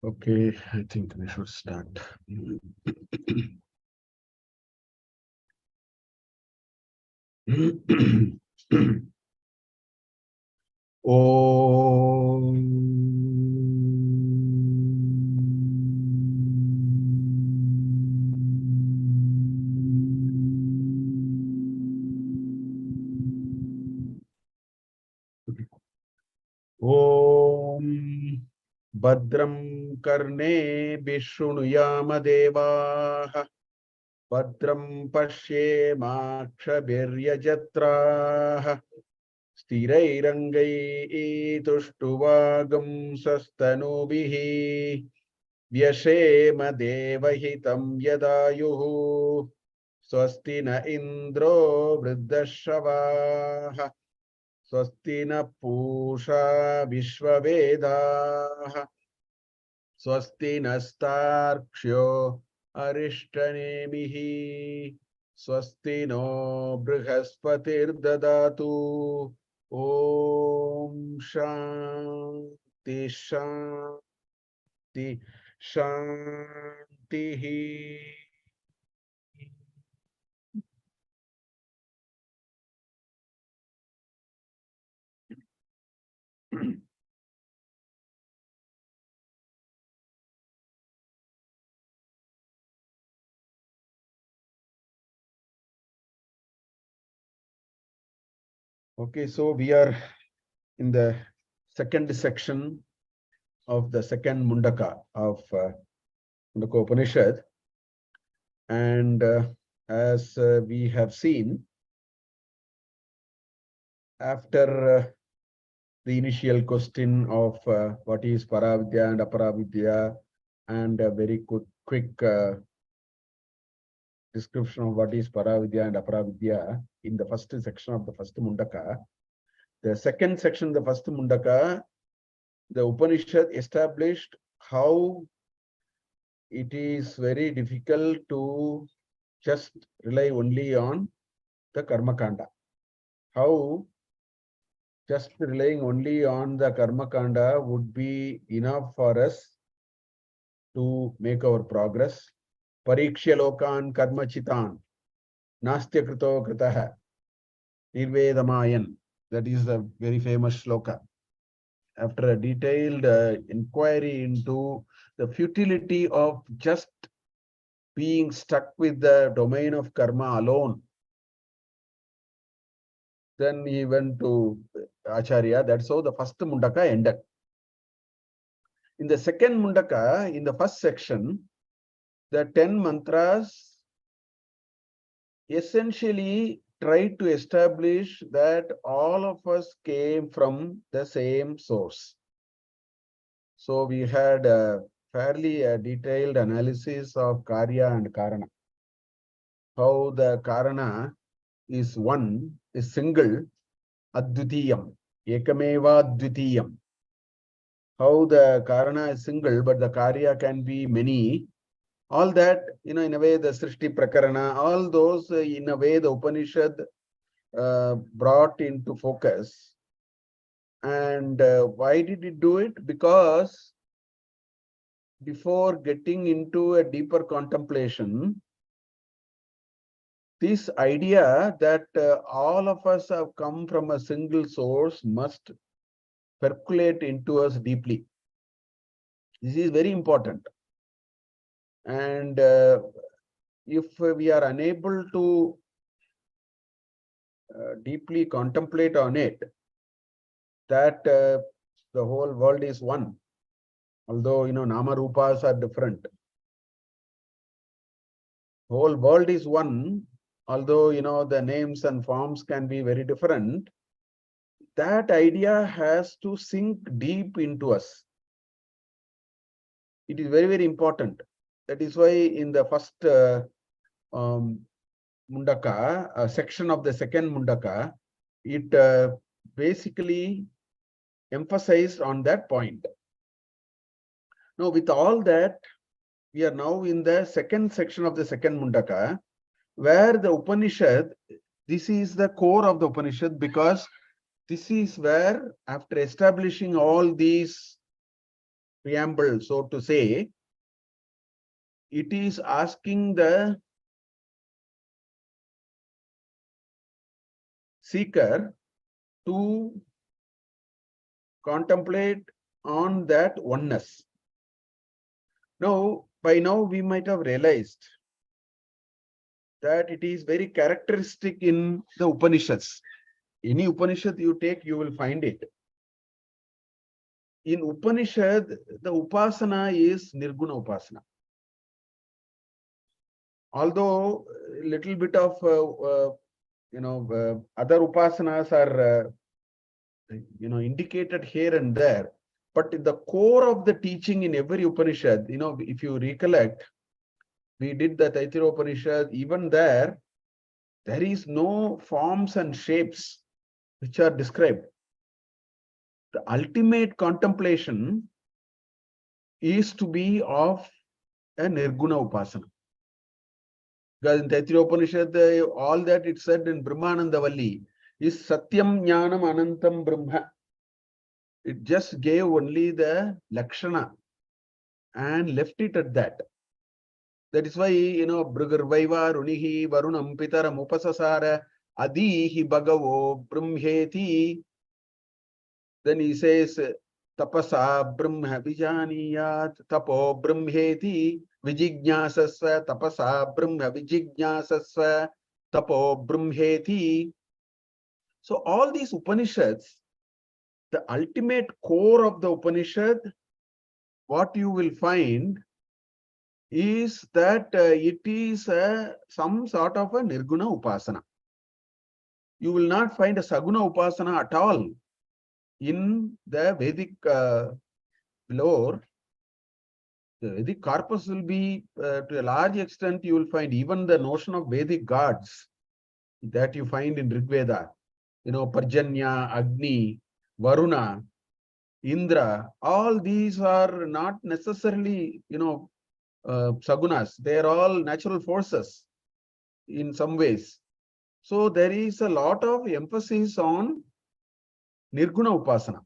Okay, I think we should start. Om. Om. Badram karne Bishrunuyama Devaha Badram Pashyemakshabhiryajatraha Sthirairangai Tuštuvagam Sastanubihi Vyashema Devahitam Yadayuhu Swasti na Indro Vriddashavaha Swasti na Pusha Vishwavedaha Swasti nastarksho arishthanemihi Swasti no brihaspati dadatu Om Shanti Shanti Shantihi. Okay, so we are in the second section of the second Mundaka of Mundakopanishad. And as we have seen, after the initial question of what is Paravidya and Aparavidya, and a very quick description of what is Paravidya and Aparavidya in the first section of the first Mundaka. The second section, the first Mundaka, the Upanishad established how it is very difficult to just rely only on the Karma Kanda. How just relying only on the Karma Kanda would be enough for us to make our progress. Parikshya lokan karma chitan nastya krito kritaha nirvedamayan. That is a very famous shloka. After a detailed inquiry into the futility of just being stuck with the domain of karma alone, then he went to Acharya. That's how the first Mundaka ended. In the second Mundaka, in the first section, the 10 mantras essentially tried to establish that all of us came from the same source. So we had a fairly detailed analysis of Karya and Karana. How the Karana is one, is single, Advitiyam, Ekameva Advitiyam. How the Karana is single, but the Karya can be many. All that, in a way, the Srishti Prakarana, all those, in a way, the Upanishad brought into focus. And why did it do it? Because before getting into a deeper contemplation, this idea that all of us have come from a single source must percolate into us deeply. This is very important. And if we are unable to deeply contemplate on it, that the whole world is one. Although, Nama Rupas are different. Whole world is one, although, the names and forms can be very different. That idea has to sink deep into us. It is very, very important. That is why in the first Mundaka, section of the second Mundaka, it basically emphasized on that point. Now, with all that, we are now in the second section of the second Mundaka, where the Upanishad, this is the core of the Upanishad, because this is where, after establishing all these preamble, so to say, it is asking the seeker to contemplate on that oneness. Now, by now we might have realized that it is very characteristic in the Upanishads. Any Upanishad you take, you will find it. In Upanishad, the Upasana is Nirguna Upasana. Although a little bit of other upasanas are indicated here and there, but the core of the teaching in every Upanishad, if you recollect, we did the Taittiriya Upanishad, even there is no forms and shapes which are described. The ultimate contemplation is to be of a Nirguna Upasana. Because in Taittiriya Upanishad, all that it said in Brahmananda Valli is Satyam Jnanam Anantam Brahma. It just gave only the Lakshana and left it at that. That is why, Bhrugurvaiva Runihi Varunam Pitaram Upasasara Adihi Bhagavo Brahmheti. Then he says, Tapasa Brahma Vijaniyat Tapo Brahmheti Vijijñāsasva Tapasa Brahma Vijijñāsasva Tapo Brahmheti. So all these Upanishads, the ultimate core of the Upanishad, what you will find is that it is some sort of a Nirguna Upasana. You will not find a Saguna Upasana at all in the Vedic lore. The Vedic corpus will be, to a large extent, you will find even the notion of Vedic gods that you find in Rig Veda. Parjanya, Agni, Varuna, Indra, all these are not necessarily, sagunas. They are all natural forces in some ways. So there is a lot of emphasis on Nirguna Upasana,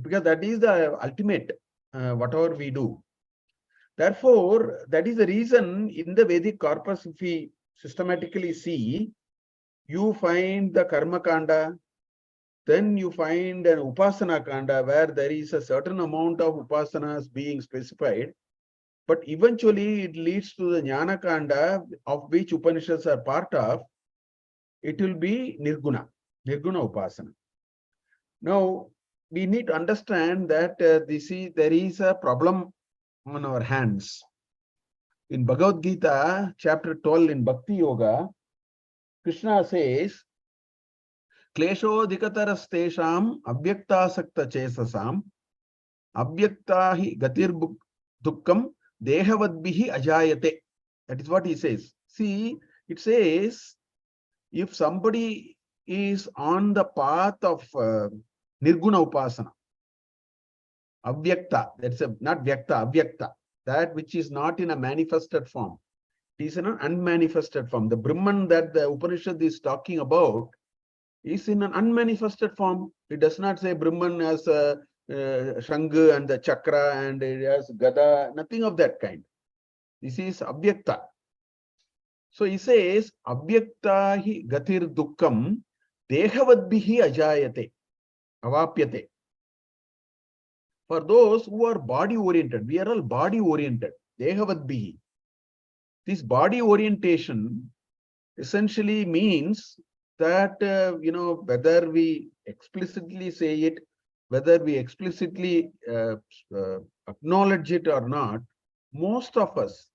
because that is the ultimate, whatever we do. Therefore, that is the reason in the Vedic corpus, if we systematically see, you find the Karma Kanda, then you find an Upasana Kanda where there is a certain amount of Upasanas being specified, but eventually it leads to the Jnana Kanda, of which Upanishads are part of. It will be Nirguna Upasana. Now, we need to understand that there is a problem on our hands. In Bhagavad Gita, chapter 12 in Bhakti Yoga, Krishna says, Klesho dikatarastesham abhyaktasakta chesasam abhyaktahi gatir dukkam dehavadbihi ajayate. That is what he says. See, it says, if somebody is on the path of Nirguna Upasana, Avyakta, that's not Vyakta, Avyakta, that which is not in a manifested form. It is in an unmanifested form. The Brahman that the Upanishad is talking about is in an unmanifested form. It does not say Brahman as a Shanga and the Chakra and it has Gada, nothing of that kind. This is Avyakta. So he says, Avyakta hi gatir dukkam dehavadbihi ajayate, avapyate. For those who are body oriented, we are all body oriented, dehavadbihi. This body orientation essentially means that, whether we explicitly say it, whether we explicitly acknowledge it or not, most of us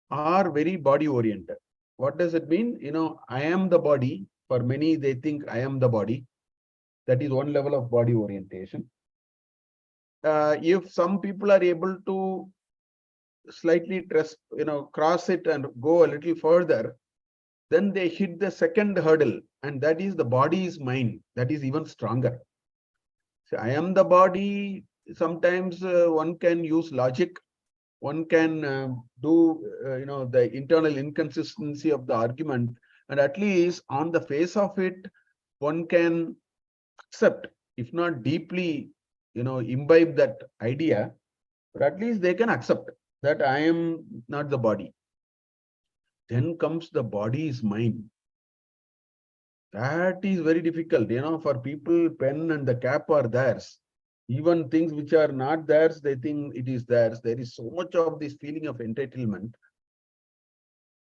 are very body oriented. What does it mean? I am the body. For many, they think I am the body. That is one level of body orientation. If some people are able to slightly cross it and go a little further, then they hit the second hurdle, and that is the body is mine. That is even stronger. So I am the body. Sometimes one can use logic. One can do, the internal inconsistency of the argument, and at least on the face of it, one can accept, if not deeply, imbibe that idea, But at least they can accept that I am not the body. Then comes the body is mine. That is very difficult. For people, pen and the cap are theirs. Even things which are not theirs, they think it is theirs. There is so much of this feeling of entitlement.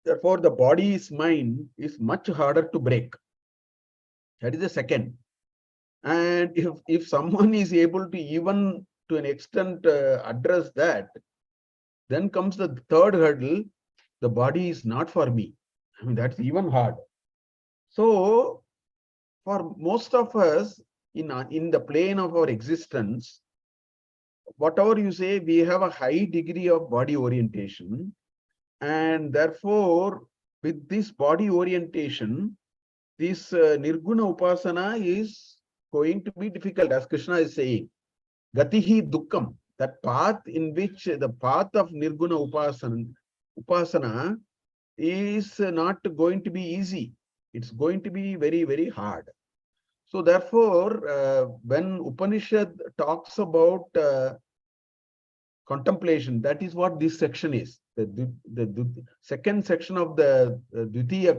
Therefore, the body is mine is much harder to break. That is the second. And if someone is able to even to an extent address that, then comes the third hurdle. The body is not for me. I mean, that's even hard. So for most of us in the plane of our existence, whatever you say, we have a high degree of body orientation. And therefore, with this body orientation, this Nirguna Upasana is going to be difficult, as Krishna is saying. Gatihi Dukkam, that path in which the path of Nirguna Upasana is not going to be easy. It's going to be very, very hard. So therefore, when Upanishad talks about contemplation, that is what this section is. The second section of the Dvitiya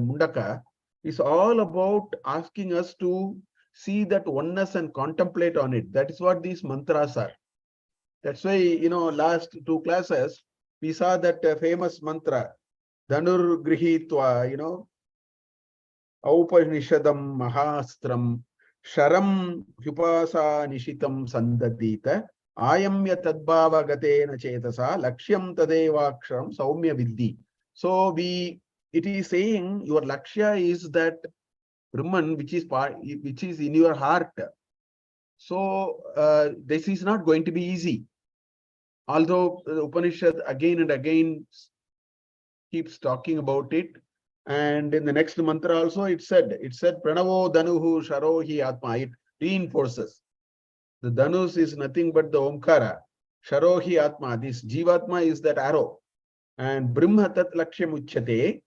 Mundaka is all about asking us to see that oneness and contemplate on it. That is what these mantras are. That's why, last two classes, we saw that famous mantra, Dhanur Grihitva, Aupanishadam Mahastram, Sharam Hyupasa Nishitam Sandadita, Ayamya Tadbhava Gatena Chetasa, Lakshyam Tadevakshram, Saumya Vidhi. So it is saying your Lakshya is that Brahman, which is in your heart. So this is not going to be easy. Although the Upanishad again and again keeps talking about it. And in the next mantra also it said Pranavo Dhanuhu Sharohi Atma. It reinforces. The Dhanus is nothing but the Omkara. Sharohi Atma. This Jivatma is that arrow. And Brahma Tat Lakshya Uchyate.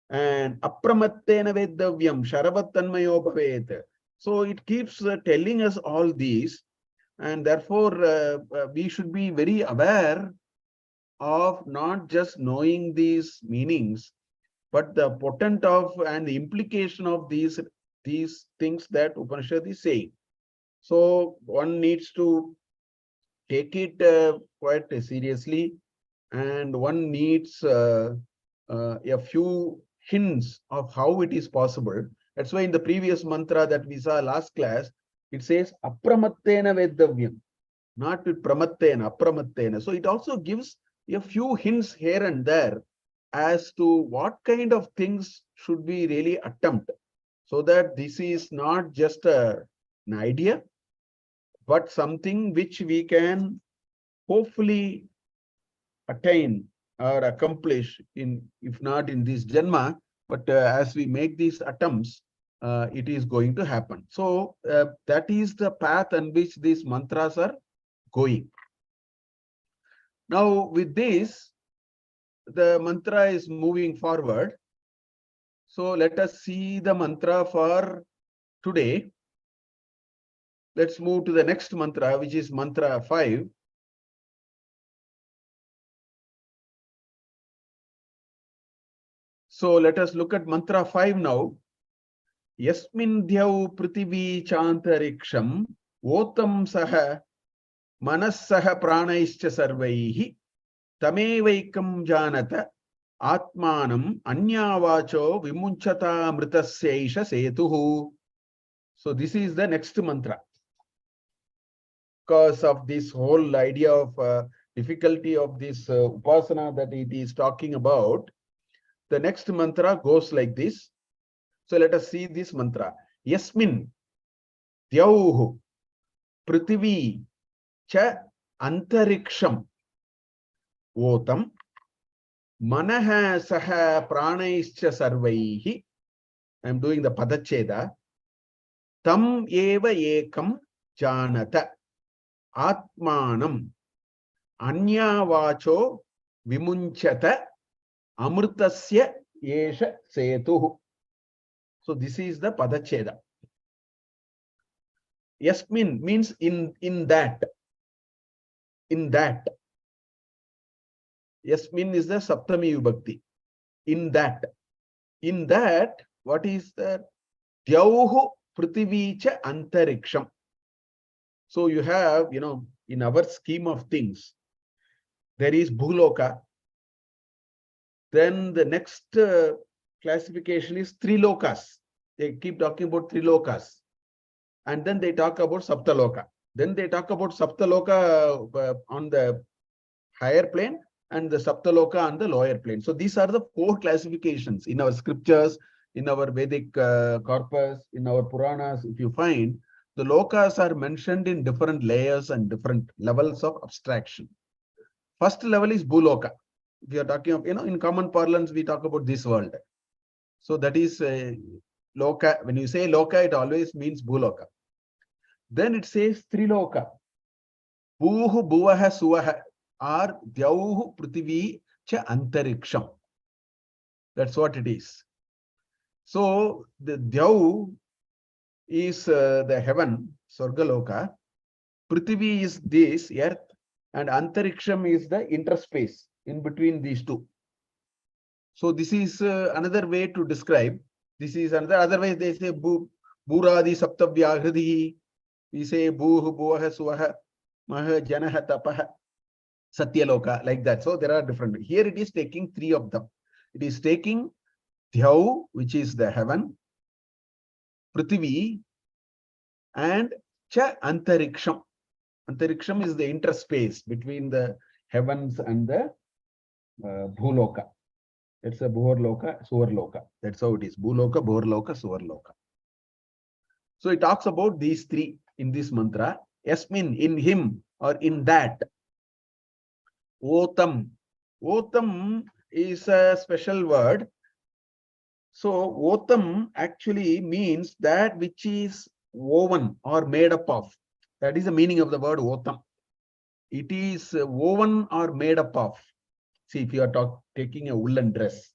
And Apramattena Vedavyam Sharavat Tanmayo Bhavet. So it keeps telling us all these. And therefore, we should be very aware of not just knowing these meanings, but the potent of and the implication of these things that Upanishad is saying. So one needs to take it quite seriously, and one needs a few hints of how it is possible. That's why in the previous mantra that we saw last class, it says Apramattena Vedavyam, not with Pramattena, Apramattena. So it also gives a few hints here and there as to what kind of things should we really attempt, so that this is not just an idea, but something which we can hopefully attain or accomplish if not in this Janma, but as we make these attempts, it is going to happen. So that is the path on which these mantras are going. Now with this, the mantra is moving forward. So let us see the mantra for today. Let's move to the next mantra, which is mantra 5. So let us look at mantra 5 now. Yasmin dhyau prithvi chantariksham otam saha manassaha pranaischa sarvaihi tamevaikam janata atmanam anyavacho vimunchata mritasyaisha setuhu. So this is the next mantra. Because of this whole idea of difficulty of this upasana that it is talking about, the next mantra goes like this. So let us see this mantra. Yasmin Dyauhu Prithvi Cha Antariksham Otam Manaha Saha Pranaischa Sarvaihi. I am doing the Padacheda. Tam Eva Ekam Janata Atmanam Anya Vacho Vimunchata Amritasya Yesha Setuhu. So this is the Padacheda. Yasmin means in that. In that. Yasmin is the Saptami Vibhakti. In that, what is that? Dyauhu Prithvicha Antariksham. So you have, in our scheme of things, there is Bhuloka. Then the next classification is three lokas. They keep talking about three lokas. And then they talk about Saptaloka. Then they talk about Saptaloka on the higher plane and the Saptaloka on the lower plane. So these are the four classifications in our scriptures, in our Vedic corpus, in our Puranas. If you find, the lokas are mentioned in different layers and different levels of abstraction. First level is Bhuloka. We are talking of, in common parlance, we talk about this world. So that is Loka. When you say Loka, it always means Bhuloka. Then it says Triloka. Bhuhu, Bhuvaha, Suvaha are Dyauhu, Prithvi, Cha Antariksham. That's what it is. So the Dyau is the heaven, Swargaloka. Prithvi is this earth, and Antariksham is the interspace in between these two. So this is another way to describe. This is another. Otherwise, they say Buradi Saptavya Hridi. We say Bhuhu, Bhuvaha, Suvaha, Maha, Janaha, Tapaha, Satyaloka, like that. So there are different. Here it is taking three of them. It is taking Dhyau, which is the heaven, Prithvi, and Cha Antariksham. Antariksham is the interspace between the heavens and the Bhuloka. It's a Bhuvarloka, Suvarloka. That's how it is. Bhuloka, Bhuvarloka, Suvarloka. So it talks about these three in this mantra. Yasmin, in him or in that. Otam. Otam is a special word. So Otam actually means that which is woven or made up of. That is the meaning of the word Otam. It is woven or made up of. See, if you are taking a woolen dress,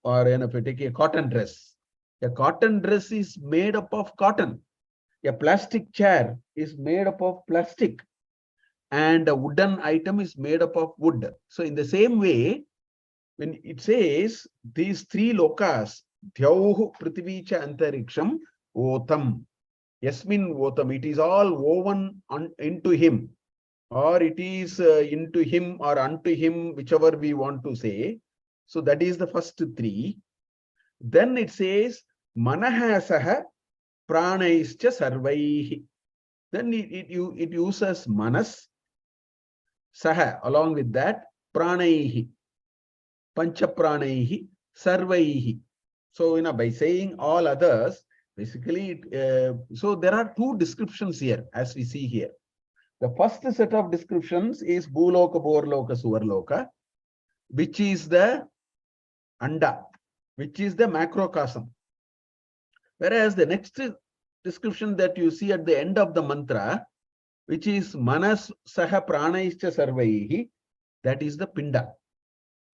or if you take a cotton dress, a cotton dress is made up of cotton. A plastic chair is made up of plastic. And a wooden item is made up of wood. So in the same way, when it says these three lokas, Dhyauhu, Prithvi, Cha Antariksham, Otam. Yasmin Otam, it is all woven into him. Or it is into him or unto him, whichever we want to say. So that is the first three. Then it says, Manaha Saha Pranaischa Sarvaihi. Then it uses Manas, Saha, along with that, Pranaihi, Pancha Pranaihi, Sarvaihi. So, by saying all others, basically, so there are two descriptions here, as we see here. The first set of descriptions is Bhuloka, Bhuvarloka, Suvarloka, which is the Anda, which is the macrocosm. Whereas the next description that you see at the end of the mantra, which is Manas Saha Pranaischa Sarvaihi, that is the Pinda.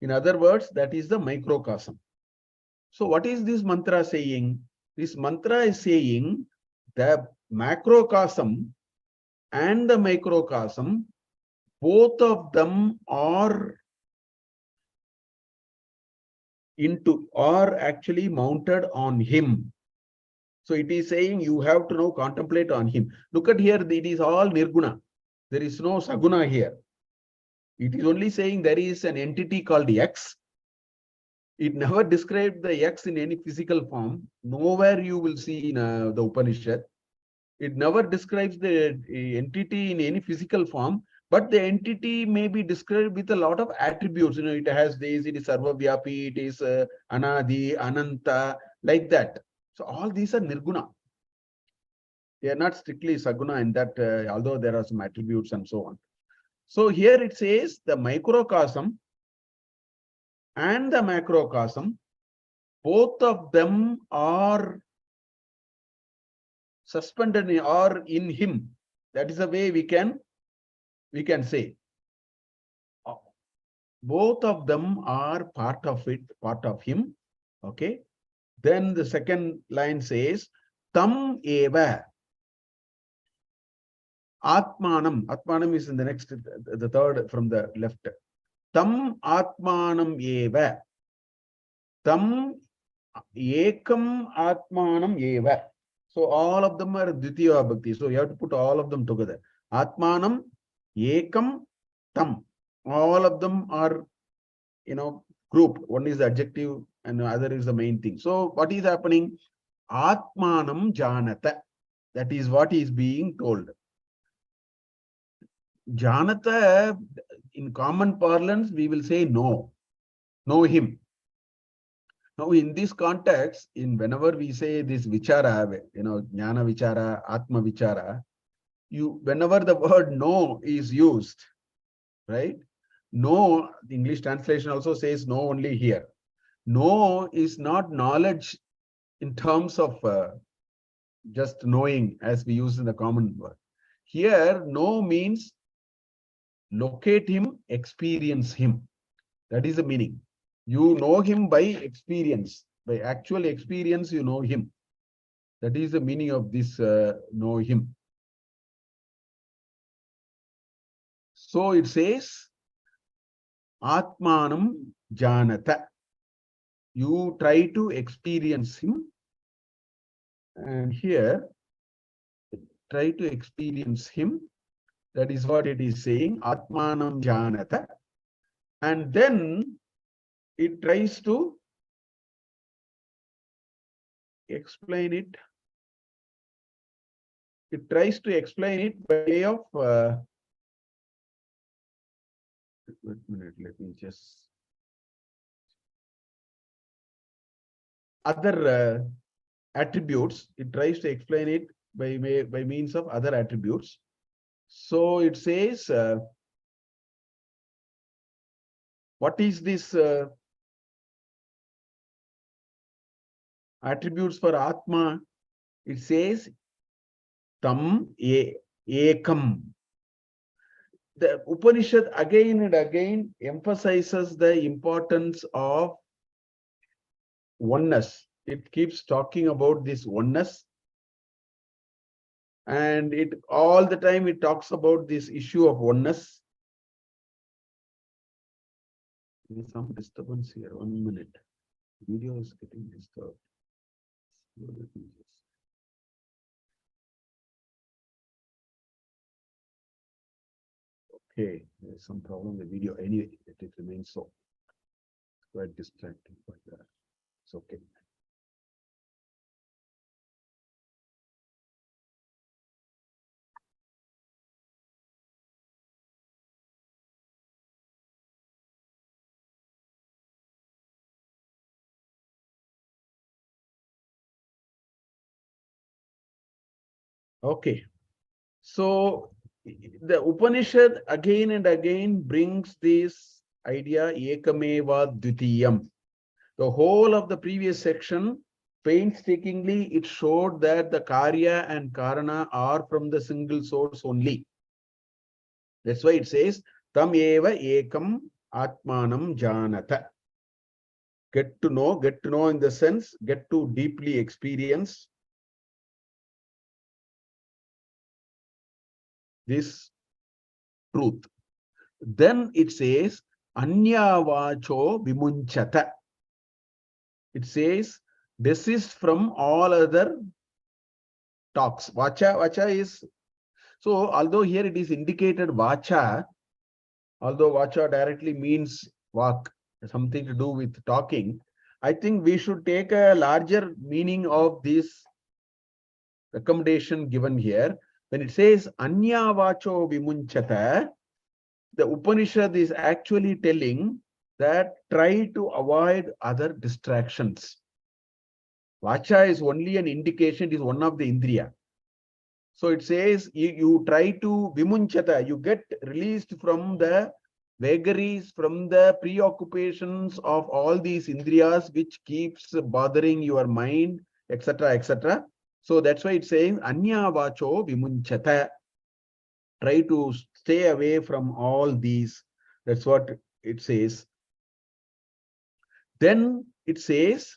In other words, that is the microcosm. So what is this mantra saying? This mantra is saying the macrocosm and the microcosm, both of them are actually mounted on him. So it is saying you have to now contemplate on him. Look at here, it is all Nirguna. There is no Saguna here. It is only saying there is an entity called X. It never described the X in any physical form. Nowhere you will see in the Upanishad. It never describes the entity in any physical form, but the entity may be described with a lot of attributes. It has this, it is Sarvavyapi, it is Anadi, Ananta, like that. So all these are Nirguna. They are not strictly Saguna in that, although there are some attributes and so on. So here it says the microcosm and the macrocosm, both of them are suspended or in him. That is the way we can say. Both of them are part of it, part of him. Okay. Then the second line says, Tam eva. Atmanam. Atmanam is in the next, the third from the left. Tam Atmanam Eva. Tam Ekam Atmanam Eva. So all of them are Dvitiya Bhakti. So you have to put all of them together. Atmanam, Ekam, Tam. All of them are, grouped. One is the adjective and the other is the main thing. So what is happening? Atmanam Janata. That is what is being told. Janata, in common parlance, we will say know him. Now, in this context, whenever we say this vichara, jnana vichara, atma vichara, whenever the word know is used, right? Know, the English translation also says know only here. Know is not knowledge in terms of just knowing as we use in the common word. Here, know means locate him, experience him. That is the meaning. You know him by experience. By actual experience, you know him. That is the meaning of this know him. So it says, Atmanam Janata. You try to experience him. And here, try to experience him. That is what it is saying, Atmanam Janata. And then it tries to explain it. It tries to explain it by way of wait a minute, let me just other attributes. It tries to explain it by means of other attributes. So it says, what is this attributes for Atma? It says Tam Ekam. The Upanishad again and again emphasizes the importance of oneness. It keeps talking about this oneness. And it all the time it talks about this issue of oneness. There's some disturbance here. 1 minute. Video is getting disturbed. Okay, there's some problem with the video. Anyway, it remains so. It's quite distracting, but it's okay. Okay, so the Upanishad again and again brings this idea Ekameva Dvitiyam. The whole of the previous section, painstakingly, it showed that the Karya and Karana are from the single source only. That's why it says, Tam eva ekam atmanam janata. Get to know in the sense, get to deeply experience this truth. Then it says, Anyavacho vimunchata. It says, desist from all other talks. Vacha is, so although here it is indicated vacha, although vacha directly means vak, something to do with talking, I think we should take a larger meaning of this recommendation given here. When it says Anya Vacho Vimunchata, the Upanishad is actually telling that try to avoid other distractions. Vacha is only an indication, it is one of the Indriya. So it says you try to Vimunchata, you get released from the vagaries, from the preoccupations of all these Indriyas which keeps bothering your mind, etc., etc. So that's why it's saying Anya Vacho Vimunchata. Try to stay away from all these. That's what it says. Then it says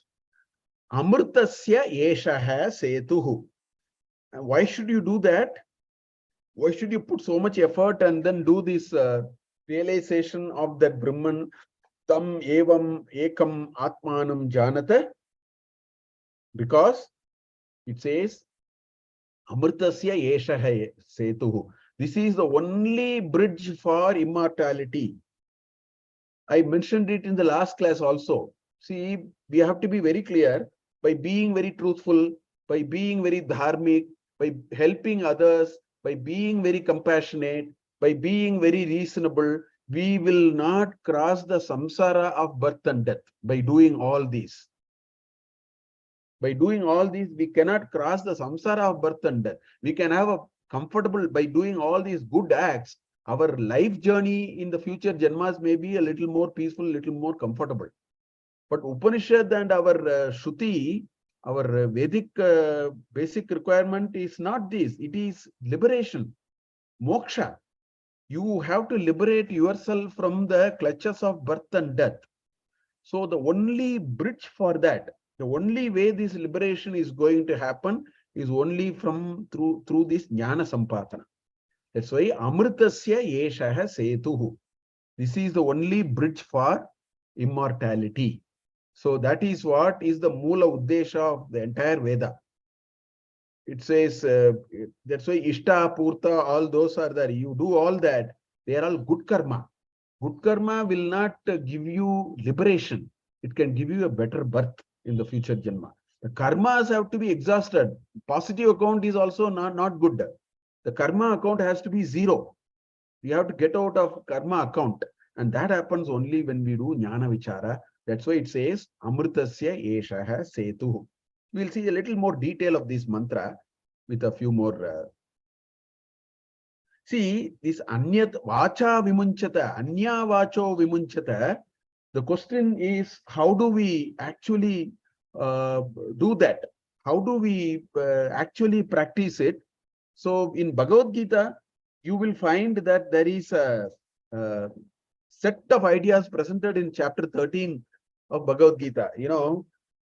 Amritasya Yeshaha Setuhu. Why should you do that? Why should you put so much effort and then do this realization of that Brahman, tam evam ekam atmanam janata, because it says, Amritasya eshaha setuhu. This is the only bridge for immortality. I mentioned it in the last class also. See, we have to be very clear by being very truthful, by being very dharmic, by helping others, by being very compassionate, by being very reasonable. We will not cross the samsara of birth and death by doing all these. By doing all these, we cannot cross the samsara of birth and death. We can have a comfortable, by doing all these good acts, our life journey in the future Janmas may be a little more peaceful, a little more comfortable. But Upanishad and our Shruti, our Vedic basic requirement is not this. It is liberation, moksha. You have to liberate yourself from the clutches of birth and death. So the only bridge for that, the only way this liberation is going to happen is only through this jnana sampatana. That's why amritasya yeshaha setuhu. This is the only bridge for immortality. So that is what is the mula uddesha of the entire Veda. It says, that's why ishta, purta, all those are there. You do all that. They are all good karma. Good karma will not give you liberation. It can give you a better birth in the future Janma. The karmas have to be exhausted. Positive account is also not good. The karma account has to be zero. We have to get out of karma account. And that happens only when we do jnana vichara. That's why it says, amritasya eshaha setuhu. We'll see a little more detail of this mantra with a few more. See, this anyat vacha vimunchata, anya vacho vimunchata. The question is, how do we actually do that? How do we actually practice it? So in Bhagavad Gita, you will find that there is a set of ideas presented in chapter 13 of Bhagavad Gita. You know,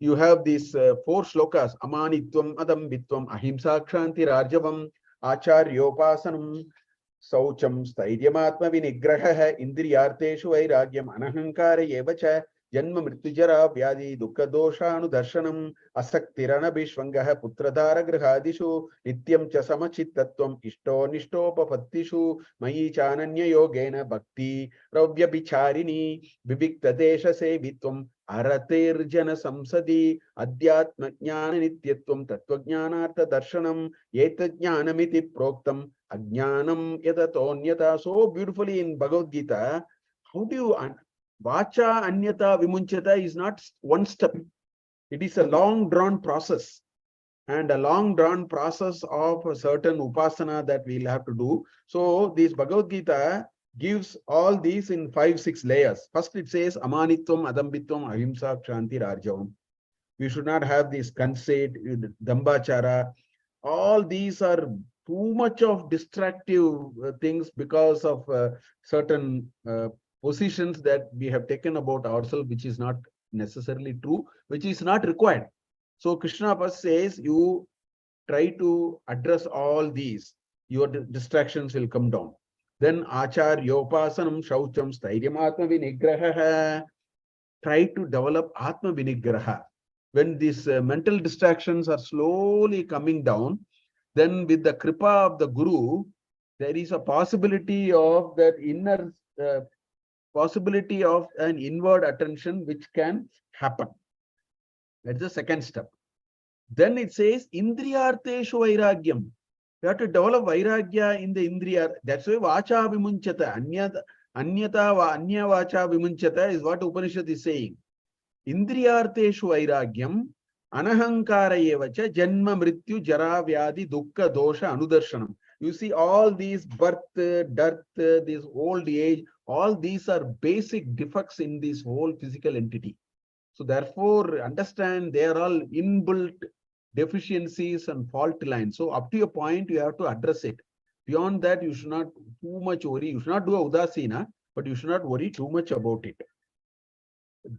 you have these 4 shlokas: amanitvam, adambitvam, ahimsa, kshanti, rajavam, acharyopasanam, saucham, stairyamaatma vinigraha, indriyarteshu vairagyam, anahankara evacha, janma mrityujara vyadi dukkha doshanu darshanam, asaktirana bishvangaha putradhara grihadishu, nityam cha samachittatvam, ishto nishtopapattishu, mayi chananya yogena bhakti, ravya bicharini, vivikta desha sevitvam, aratirjana samsadi, adhyatma jnana nityatvam, tattva jnanartha darshanam, yeta jnanamiti proktam, ajnanam yadatonyata. So beautifully in Bhagavad Gita, how do you vacha anyata vimunchata is not one step. It is a long drawn process, and a long drawn process of a certain upasana that we'll have to do. So this Bhagavad Gita gives all these in 5-6 layers. First it says amanitvam, adambitvam, ahimsa, kshanti, rajavam. We should not have this conceit, dambachara. All these are too much of distractive things because of certain positions that we have taken about ourselves, which is not necessarily true, which is not required. So Krishna first says, you try to address all these, your distractions will come down. Then acharyopasanam, shaucham, stairyam, atma vinigraha. Try to develop atma vinigraha. When these mental distractions are slowly coming down, then with the kripa of the Guru, there is a possibility of that inner possibility of an inward attention which can happen. That's the second step. Then it says indriyarteshu vairagyam. You have to develop vairagya in the indriya. That's why vacha vimunchata. Anya vacha vimunchata is what Upanishad is saying. Indriyarteshu vairagyam, anahankara evacha, janma mrityu jara vyadi dukkha dosha anudarshanam. You see all these birth, death, this old age, all these are basic defects in this whole physical entity. So therefore, understand they are all inbuilt deficiencies and fault lines. So up to a point, you have to address it. Beyond that, you should not too much worry. You should not do a udasina, but you should not worry too much about it.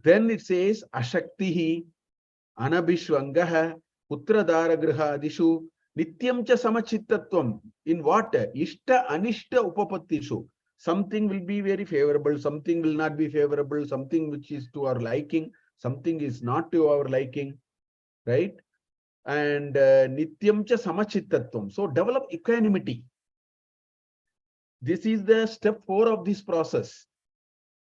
Then it says, ashaktihi, anabhishvangaha, putradhara grihadishu, nityam cha samachittatvam. In what? Ishta anishta upapattishu. something will be very favorable, something will not be favorable, something which is to our liking, something is not to our liking, right? And nityam cha samachittatvam. So develop equanimity. This is the step 4 of this process.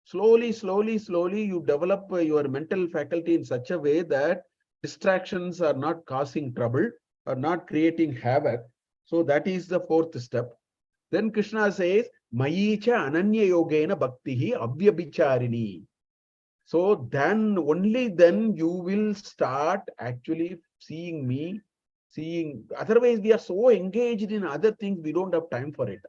Slowly, slowly, slowly, you develop your mental faculty in such a way that distractions are not causing trouble, are not creating havoc. So that is the 4th step. Then Krishna says, Mayicha ananya yogena bhaktihi avyabhicharini. So then, only then you will start actually seeing me, seeing. Otherwise, we are so engaged in other things, we don't have time for it.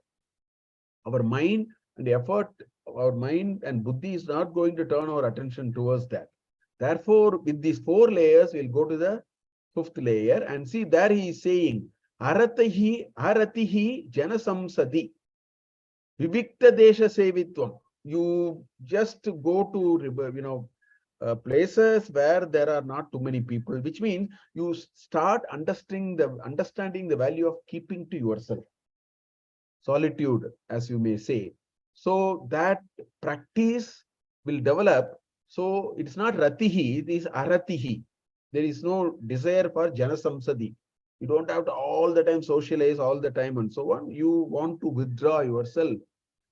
Our mind and effort, our mind and buddhi is not going to turn our attention towards that. Therefore, with these 4 layers, we'll go to the 5th layer and see there he is saying, Aratihi janasamsadi, vivikta desha sevitvam. You just go to, places where there are not too many people, which means you start understanding the value of keeping to yourself. Solitude, as you may say. So that practice will develop. So it's not ratihi, it is aratihi. There is no desire for janasamsadi. You don't have to all the time socialize all the time and so on. You want to withdraw yourself.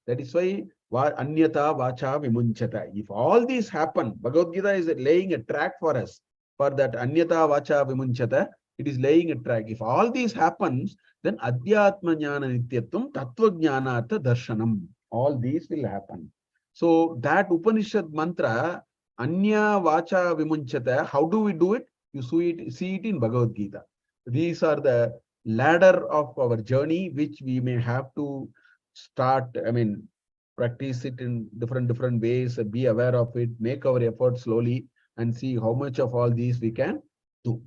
That is why anyata vacha vimunchata. If all these happen, Bhagavad Gita is laying a track for us. For that anyata vacha vimunchata, it is laying a track. If all these happens, then adhyatma jnana nityatvam tattva jnanartha darshanam. All these will happen. So that Upanishad mantra, anya vacha vimunchata, how do we do it? You see it in Bhagavad Gita. These are the ladder of our journey, which we may have to start, practice it in different ways, be aware of it, make our effort slowly, and see how much of all these we can do.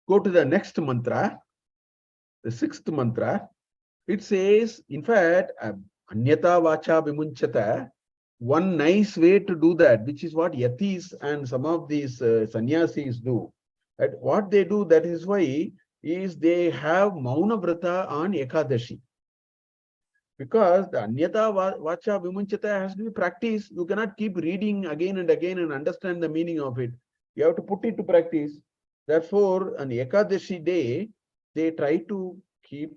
Go to the next mantra, the 6th mantra. It says, in fact, anyata vacha vimunchata, one nice way to do that, which is what yatis and some of these sannyasis do. And what they do, that is why, is they have Mauna Vrata on Ekadashi. Because the Anyata Vacha Vimunchata has to be practiced. You cannot keep reading again and again and understand the meaning of it. You have to put it to practice. Therefore, on Ekadashi day, they try to keep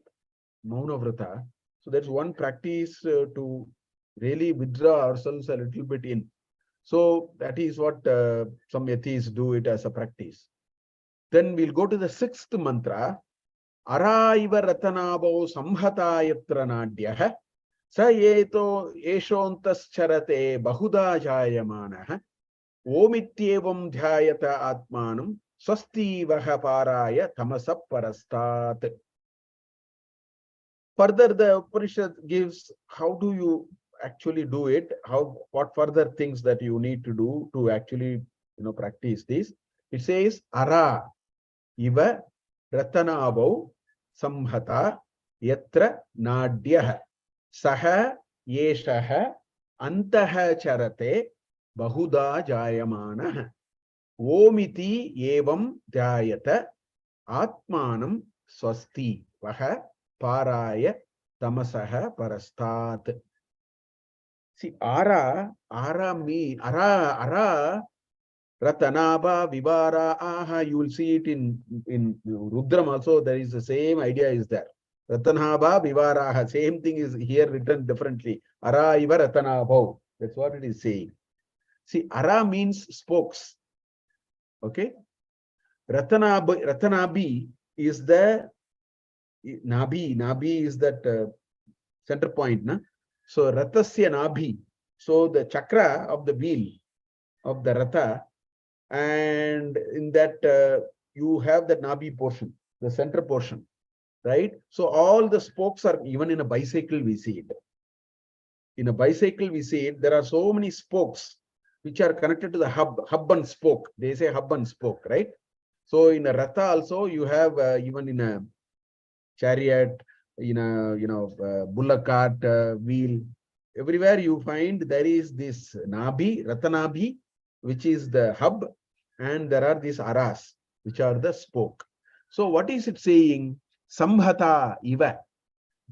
Mauna Vrata. So that's one practice to really withdraw ourselves a little bit in. So that is what some yatis do it as a practice. Then we'll go to the 6th mantra. Araiva ratanabo samhatayatra nadyah sayeto eshontascharate bahuda jayamanah omityevam dhyayata atmanam swasti vaha paraya tamasa parastat. Further, the Upanishad gives how do you actually do it, what further things that you need to do to actually practice this. It says ara iva ratanabau samhata yatra nadyah saha yeshaha antaha charate bahuda jayamanah omiti evam dhyayata atmanam swasti vaha paraya tamasaha parastat. See, ara mean ara Ratanaba, Vivara, Aha, you will see it in Rudram also. There is the same idea is there. Ratanaba, Vivara, same thing is here written differently. Ara iva Ratanabhav. That's what it is saying. See, Ara means spokes. Okay. Ratanabi is the Nabi. Nabi is that center point. Na? So, Ratasya Nabi. So, the chakra of the wheel of the Ratha. And in that you have the Nabi portion, the center portion, right? So all the spokes are, even in a bicycle we see it. In a bicycle we see it, there are so many spokes which are connected to the hub and spoke. They say hub and spoke, right? So in a Ratha also you have even in a chariot, in a bullock cart wheel, everywhere you find there is this Nabi, Ratanabi, which is the hub. And there are these aras, which are the spoke. So what is it saying? Samhata iva.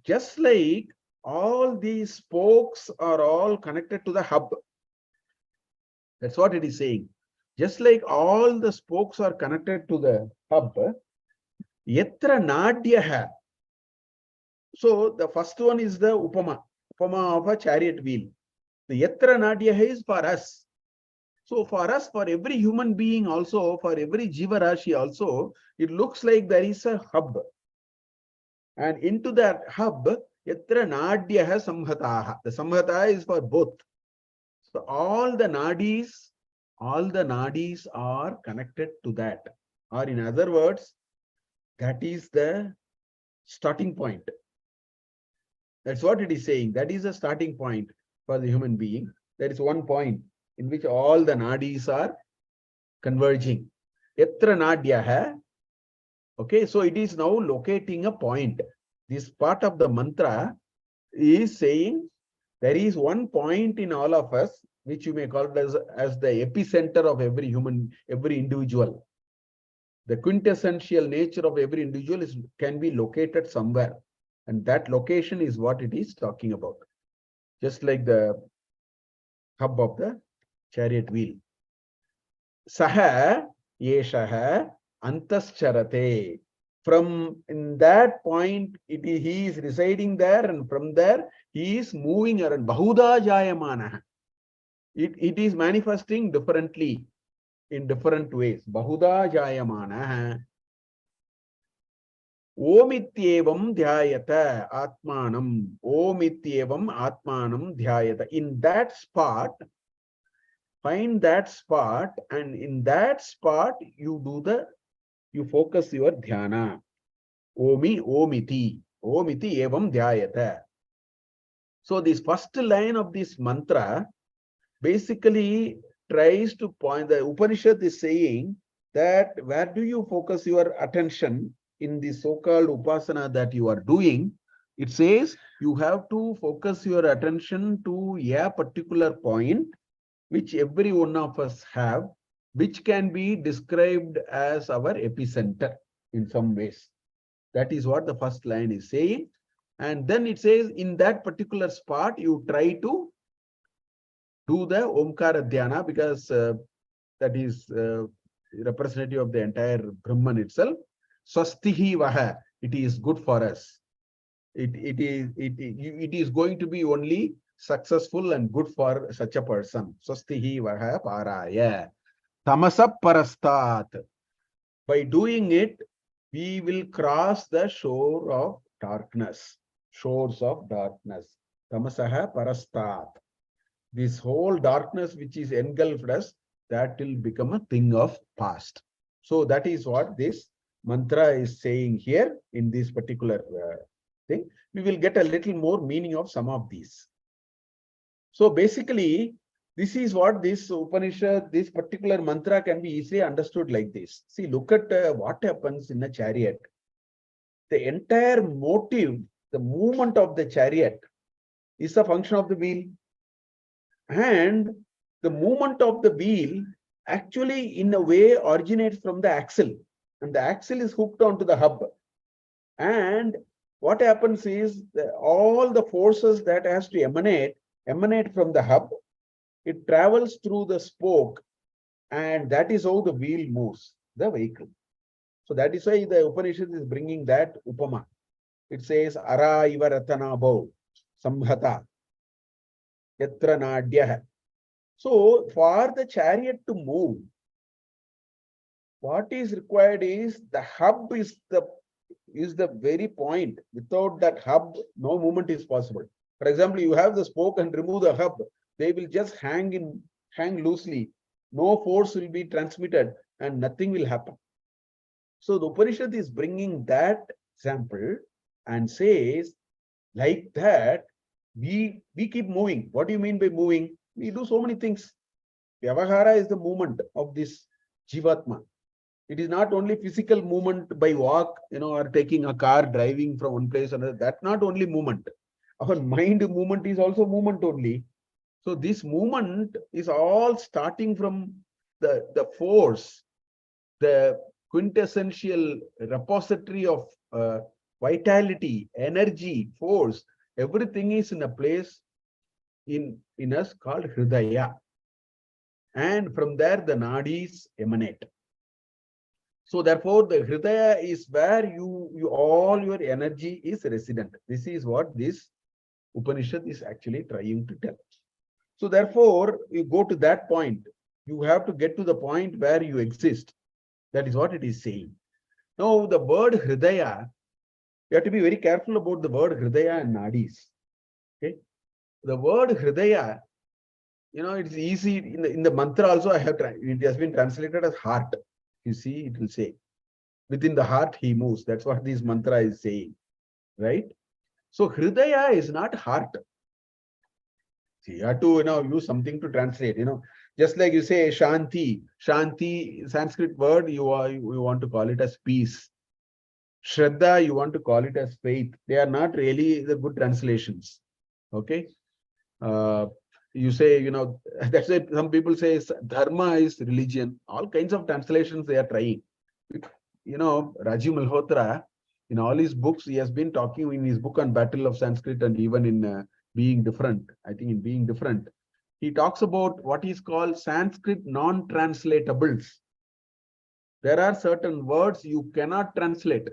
Just like all these spokes are all connected to the hub. That's what it is saying. Just like all the spokes are connected to the hub, yatra nadyaha. So the first one is the upama of a chariot wheel. The yatra nadyaha is for us. So for us, for every human being also, for every jiva rashi also, it looks like there is a hub. And into that hub, yatra nadyaha samhataha. The samhata is for both. So all the nadis are connected to that. Or in other words, that is the starting point. That's what it is saying. That is the starting point for the human being. There is one point in which all the nadis are converging. Yatra nadyaha. Okay, so it is now locating a point. This part of the mantra is saying there is one point in all of us, which you may call it as the epicenter of every human, every individual. The quintessential nature of every individual can be located somewhere. And that location is what it is talking about. Just like the hub of the chariot wheel. Saha yeshaha antascharate. From in that point, he is residing there, and from there he is moving around. Bahuda jayamana. It is manifesting differently in different ways. Bahuda jayamana. Omityevam dhyayata atmanam. Omityevam atmanam dhyayata. In that spot, find that spot, and in that spot you focus your dhyana. Omiti evam dhyayata. So this first line of this mantra basically tries to point, the Upanishad is saying that where do you focus your attention in the so-called upasana that you are doing? It says you have to focus your attention to a particular point, which every one of us have, which can be described as our epicenter in some ways. That is what the first line is saying. And then it says in that particular spot, you try to do the Omkara Dhyana, because that is representative of the entire Brahman itself. Swastihi Vaha, it is good for us. It is going to be only successful and good for such a person. Swastihi Vaha Paraya. Tamasa Parastat. By doing it, we will cross the shore of darkness. Shores of darkness. Tamasaha Parastat. This whole darkness which is engulfed us, that will become a thing of past. So that is what this mantra is saying here in this particular thing. We will get a little more meaning of some of these. So basically, this is what this Upanishad, this particular mantra can be easily understood like this. See, look at what happens in a chariot. The entire motive, the movement of the chariot is a function of the wheel. And the movement of the wheel actually in a way originates from the axle. And the axle is hooked onto the hub. And what happens is that all the forces that has to emanate from the hub. It travels through the spoke, and that is how the wheel moves the vehicle. So that is why the Upanishad is bringing that upama. It says ara iva ratana bhav samhata yatra nadyaha. So for the chariot to move, what is required is the hub is the very point. Without that hub, no movement is possible. For example, you have the spoke and remove the hub, they will just hang loosely. No force will be transmitted and nothing will happen. So the Upanishad is bringing that example and says, like that, we keep moving. What do you mean by moving? We do so many things. Vyavahara is the movement of this Jivatma. It is not only physical movement by walk, or taking a car, driving from one place to another. That's not only movement. Our mind movement is also movement only. So this movement is all starting from the force, the quintessential repository of vitality, energy, force. everything is in a place in us called Hridaya. And from there the nadis emanate. So therefore the Hridaya is where you all your energy is resident. This is what this Upanishad is actually trying to tell. So therefore you go to that point. You have to get to the point where you exist. That is what it is saying. Now the word Hridaya, you have to be very careful about the word Hridaya and Nadis. Okay. The word Hridaya, it's easy in the mantra also. It has been translated as heart. You see, it will say within the heart he moves. That's what this mantra is saying, right? So Hridaya is not heart. See, you have to use something to translate. Just like you say Shanti. Shanti, Sanskrit word, you want to call it as peace. Shraddha, you want to call it as faith. They are not really the good translations. Okay. You say, that's why some people say dharma is religion. All kinds of translations they are trying. Rajiv Malhotra, in all his books, he has been talking in his book on Battle of Sanskrit and even in Being Different. I think in Being Different, he talks about what is called Sanskrit non-translatables. There are certain words you cannot translate.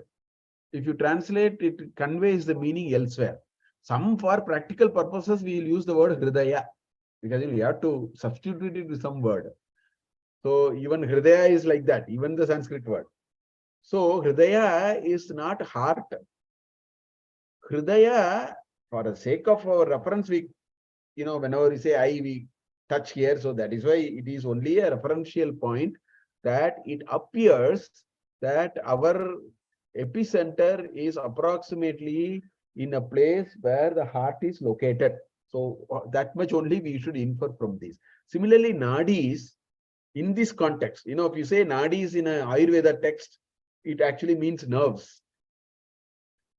If you translate, it conveys the meaning elsewhere. Some for practical purposes, we will use the word Hridaya, because we have to substitute it with some word. So even Hridaya is like that, even the Sanskrit word. So Hridaya is not heart. Hridaya, for the sake of our reference, we, whenever we say I, we touch here. So that is why it is only a referential point that it appears that our epicenter is approximately in a place where the heart is located. So that much only we should infer from this. Similarly, nadis in this context, if you say nadis in an Ayurveda text, it actually means nerves.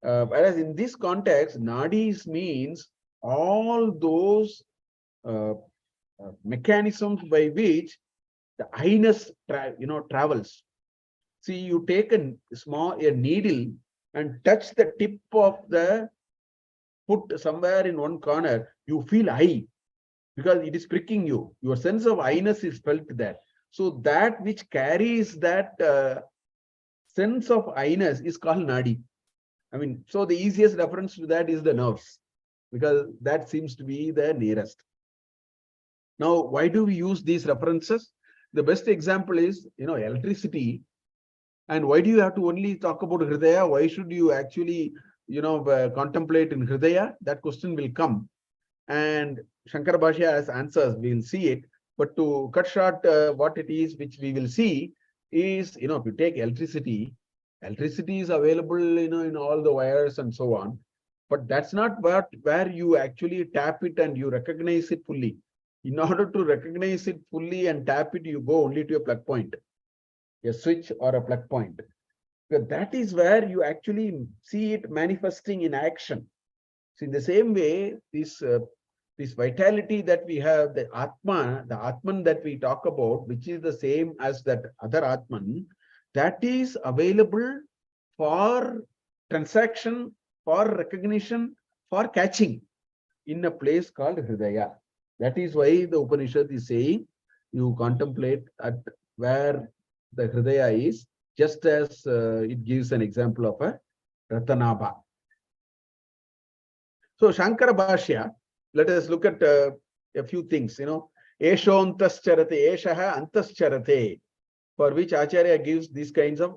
Whereas in this context, nadis means all those mechanisms by which the highness travels. See, you take a needle and touch the tip of the foot somewhere in one corner, you feel high because it is pricking you. Your sense of highness is felt there. So that which carries that sense of highness is called nadi. So the easiest reference to that is the nerves, because that seems to be the nearest. Now, why do we use these references? The best example is, electricity. And why do you have to only talk about Hridaya? Why should you actually, contemplate in Hridaya? That question will come. And Shankara Bhashya has answers. We will see it. But to cut short what it is, which we will see, is, if you take electricity is available, in all the wires and so on. But that's not where you actually tap it and you recognize it fully. In order to recognize it fully and tap it, you go only to a plug point, a switch or a plug point. Because that is where you actually see it manifesting in action. So in the same way, this vitality that we have, the Atman that we talk about, which is the same as that other Atman, that is available for transaction, for recognition, for catching in a place called Hridaya. That is why the Upanishad is saying you contemplate at where the Hridaya is, just as it gives an example of a Ratanabha. So Shankara Bhashya, let us look at a few things. Esho antascharate, eshaha antascharate, for which Acharya gives these kinds of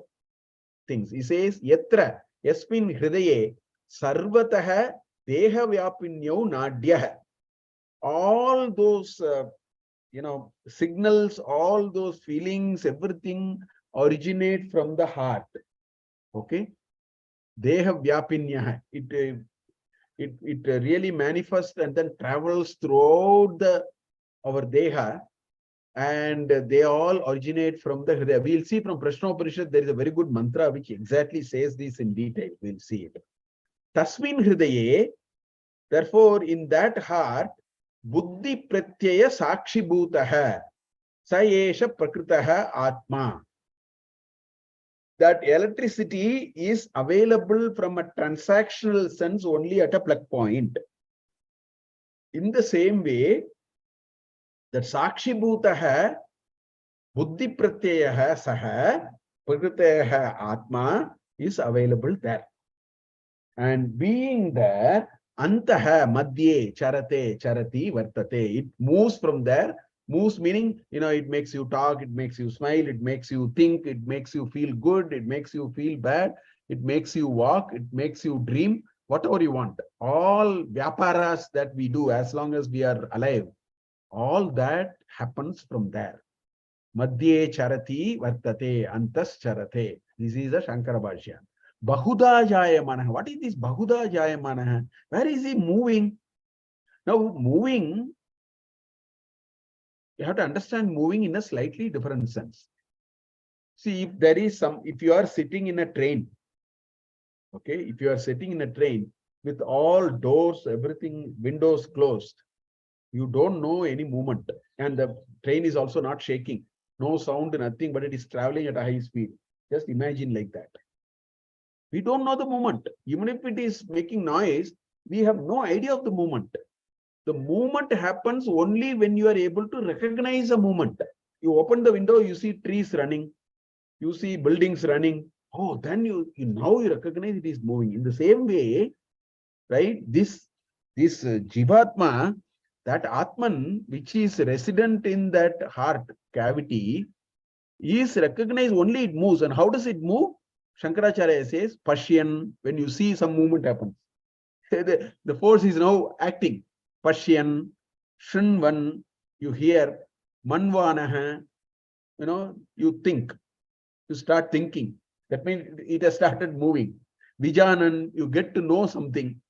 things. He says, Yatra yasmin hridaye sarvataha deha vyapinyo nadyah. All those signals, all those feelings, everything originate from the heart. Okay, deha vyapinya. It really manifests and then travels throughout our deha, and they all originate from the Hridaya. We'll see from Prashnopanishad, there is a very good mantra which exactly says this in detail. We'll see it. Tasmin Hridaye, therefore, in that heart, Buddhi Pratyaya Sakshi Bhutaha, Sayesha Prakritaha Atma. that electricity is available from a transactional sense only at a plug point. In the same way, that Sakshibhutaha Buddhi Pratyaha Saha Prakritaha Atma is available there. And being there, Antaha Madhye Charate Charati Vartate. It moves from there. Moves meaning, it makes you talk, it makes you smile, it makes you think, it makes you feel good, it makes you feel bad, it makes you walk, it makes you dream, whatever you want. All vyaparas that we do as long as we are alive, all that happens from there. Madhye charati vartate antas charate. This is the Shankara Bhashya. Bahuda jayamana. What is this Bahuda jayamana? Where is he moving? Now, moving, you have to understand moving in a slightly different sense. See, if you are sitting in a train, okay, if you are sitting in a train with all doors, everything, windows closed, you don't know any movement. And the train is also not shaking. No sound, nothing, but it is traveling at a high speed. Just imagine like that. We don't know the movement. Even if it is making noise, we have no idea of the movement. The movement happens only when you are able to recognize a movement. You open the window, you see trees running, you see buildings running. Oh, then now you recognize it is moving. In the same way, right? This Jivatma, that Atman, which is resident in that heart cavity, is recognized only it moves. And how does it move? Shankaracharya says, Pashyan, when you see some movement happen. The force is now acting. Pashyan, Shrinvan, you hear, Manvanaha, you think, you start thinking. That means it has started moving. Vijanan, you get to know something.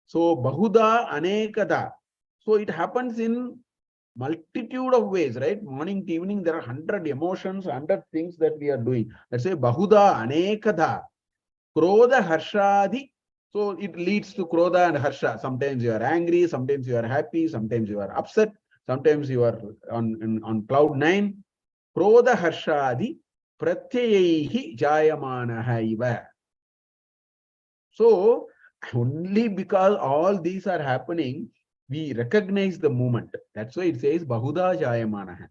So, Bahuda Anekada. So, it happens in multitude of ways, right? Morning to evening, there are 100 emotions, 100 things that we are doing. Let's say Bahuda Anekada. Krodha Harshadi. So it leads to Krodha and Harsha. Sometimes you are angry, sometimes you are happy, sometimes you are upset, sometimes you are on cloud 9. Krodha Harshadi Pratyayehi Jayamanaha iva. So only because all these are happening, we recognize the movement. That's why it says Bahuda Jayamanaha.